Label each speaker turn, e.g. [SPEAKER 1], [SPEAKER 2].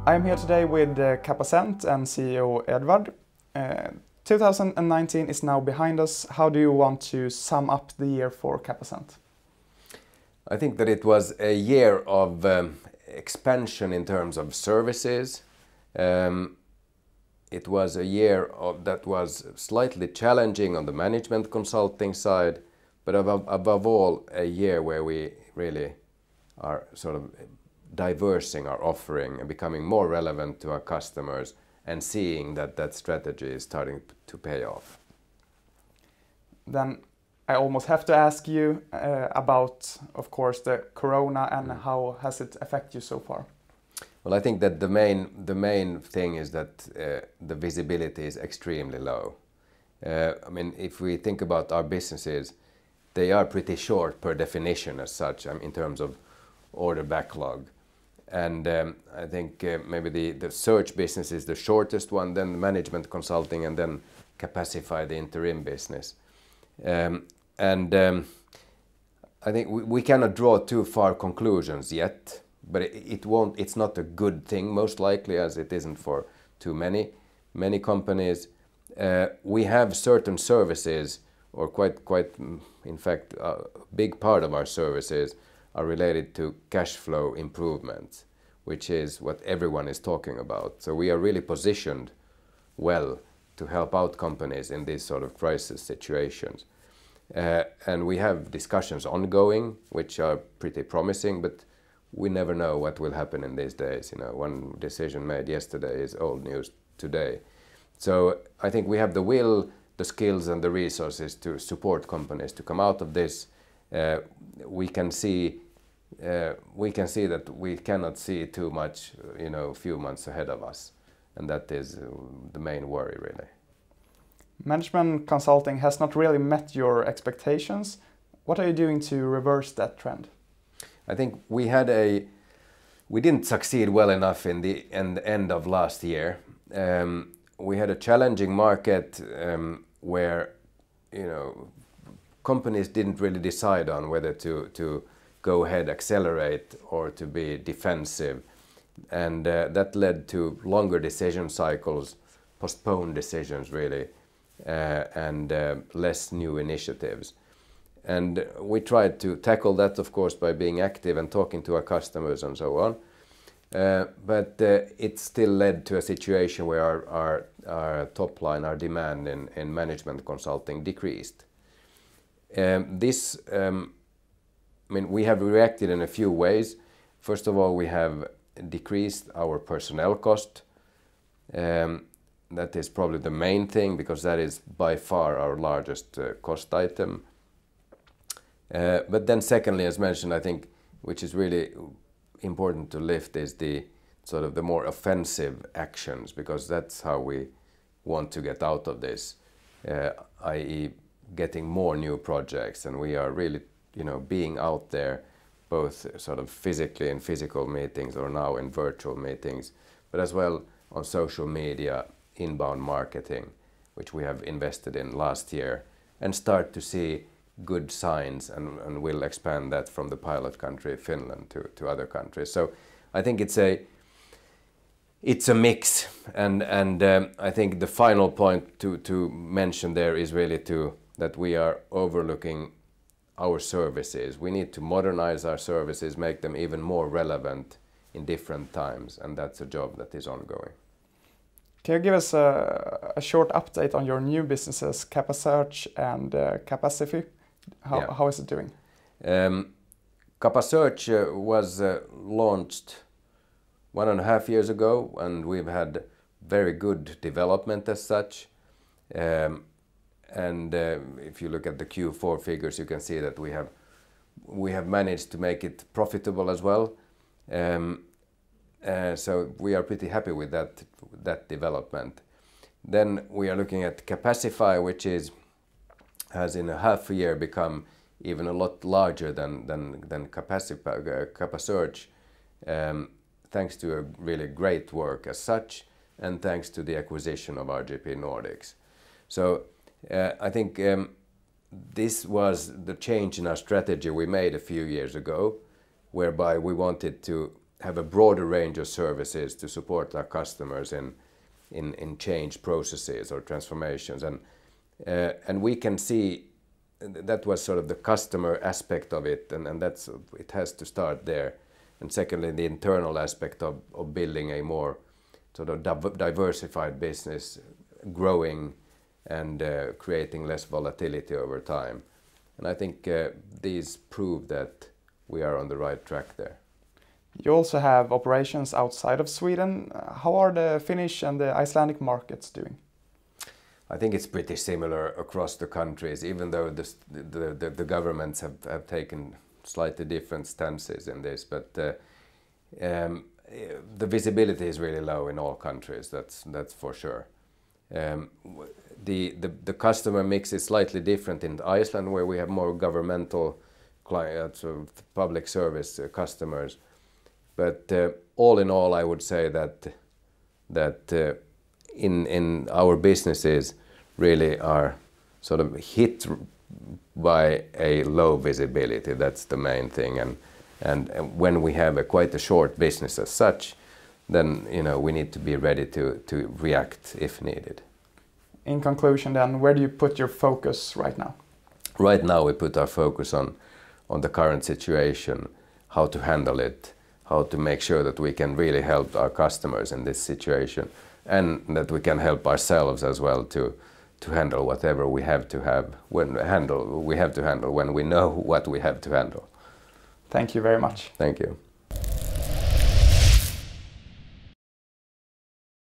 [SPEAKER 1] I'm here today with Capacent and CEO Edvard. 2019 is now behind us. How do you want to sum up the year for Capacent?
[SPEAKER 2] I think that it was a year of expansion in terms of services. It was a year that was slightly challenging on the management consulting side, but above all, a year where we really are sort of diversing our offering and becoming more relevant to our customers and seeing that that strategy is starting to pay off.
[SPEAKER 1] Then I almost have to ask you about, of course, the corona and how has it affected you so far?
[SPEAKER 2] Well, I think that the main thing is that the visibility is extremely low. I mean, if we think about our businesses, they are pretty short per definition as such, in terms of order backlog. And I think maybe the search business is the shortest one, then the management consulting, and then Capacify, the interim business. I think we cannot draw too far conclusions yet, but it's not a good thing, most likely, as it isn't for too many companies. We have certain services, or quite in fact a big part of our services are related to cash flow improvements, which is what everyone is talking about. So we are really positioned well to help out companies in these sort of crisis situations. And we have discussions ongoing, which are pretty promising, but we never know what will happen in these days. You know, one decision made yesterday is old news today. So I think we have the will, the skills and the resources to support companies to come out of this. We can see that we cannot see too much, a few months ahead of us, and that is the main worry, really.
[SPEAKER 1] Management consulting has not really met your expectations. What are you doing to reverse that trend?
[SPEAKER 2] I think we didn't succeed well enough in the end of last year. We had a challenging market where companies didn't really decide on whether to go ahead, accelerate, or to be defensive, and that led to longer decision cycles, postponed decisions really, and less new initiatives. And we tried to tackle that, of course, by being active and talking to our customers and so on. But it still led to a situation where our top line, our demand in management consulting decreased. We have reacted in a few ways. First of all, we have decreased our personnel cost. That is probably the main thing, because that is by far our largest cost item. But then secondly, as mentioned, I think, which is really important to lift, is the sort of the more offensive actions, because that's how we want to get out of this, i.e. getting more new projects. And we are really, being out there, both sort of physically in physical meetings or now in virtual meetings, but as well on social media, inbound marketing, which we have invested in last year, and start to see good signs, and we'll expand that from the pilot country, Finland, to other countries. So I think it's a mix, and I think the final point to mention there is really that we are overlooking our services. We need to modernize our services, make them even more relevant in different times, and that's a job that is ongoing.
[SPEAKER 1] Can you give us a short update on your new businesses, Capasearch and Capacify? How is it doing?
[SPEAKER 2] Capasearch was launched 1.5 years ago, and we've had very good development as such. And if you look at the Q4 figures, you can see that we have managed to make it profitable as well. So we are pretty happy with that development. Then we are looking at Capacify, which has in a half a year become even a lot larger than Capasearch, thanks to a really great work as such, and thanks to the acquisition of RGP Nordics. So I think this was the change in our strategy we made a few years ago, whereby we wanted to have a broader range of services to support our customers in change processes or transformations, and we can see that was sort of the customer aspect of it, and that's it has to start there. And secondly, the internal aspect of building a more sort of diversified business, growing and creating less volatility over time. And I think these prove that we are on the right track there.
[SPEAKER 1] You also have operations outside of Sweden. How are the Finnish and the Icelandic markets doing?
[SPEAKER 2] I think it's pretty similar across the countries, even though the governments have taken slightly different stances in this. But the visibility is really low in all countries. That's for sure. The customer mix is slightly different in Iceland, where we have more governmental clients, public service customers. But all in all, I would say that in our businesses really are sort of hit by a low visibility. That's the main thing. And when we have quite a short business as such, then we need to be ready to react if needed.
[SPEAKER 1] In conclusion, then, where do you put your focus right now?
[SPEAKER 2] Right now, we put our focus on the current situation, how to handle it, how to make sure that we can really help our customers in this situation, and that we can help ourselves as well to handle whatever we have to handle when we know what we have to handle.
[SPEAKER 1] Thank you very much.
[SPEAKER 2] Thank you.